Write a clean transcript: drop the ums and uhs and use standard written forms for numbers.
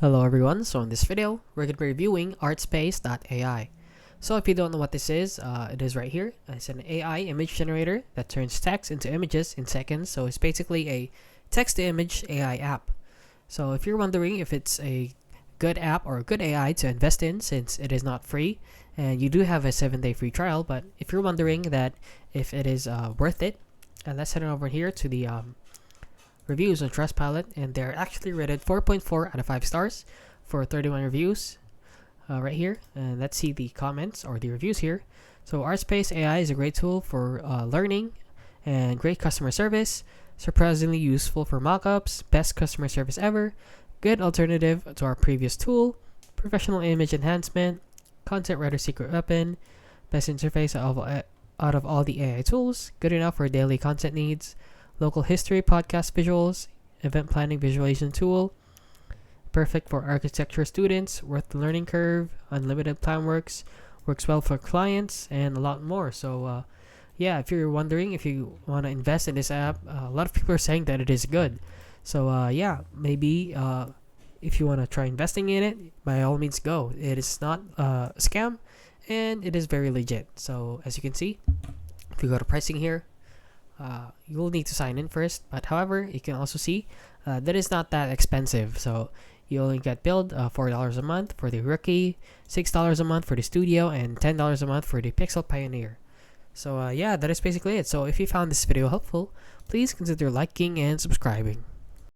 Hello everyone, so in this video, we're going to be reviewing Artspace AI. So if you don't know what this is, it is right here. It's an AI image generator that turns text into images in seconds. So it's basically a text-to-image AI app. So if you're wondering if it's a good app or a good AI to invest in, since it is not free, and you do have a 7-day free trial, but if you're wondering that if it is worth it, let's head on over here to the reviews on Trustpilot, and they're actually rated 4.4 out of 5 stars for 31 reviews right here. And let's see the comments or the reviews here. So Artspace AI is a great tool for learning and great customer service, surprisingly useful for mockups, best customer service ever, good alternative to our previous tool, professional image enhancement, content writer secret weapon, best interface out of all the AI tools, good enough for daily content needs, local history podcast visuals, event planning visualization tool, perfect for architecture students, worth the learning curve, unlimited plan works well for clients, and a lot more. So yeah, if you're wondering if you want to invest in this app, a lot of people are saying that it is good. So yeah, maybe if you want to try investing in it, by all means go. It is not a scam, and it is very legit. So as you can see, if you go to pricing here, you will need to sign in first, but however, you can also see that it's not that expensive. So you only get billed $4 a month for the rookie, $6 a month for the studio, and $10 a month for the Pixel Pioneer. So yeah, that is basically it. So if you found this video helpful, please consider liking and subscribing.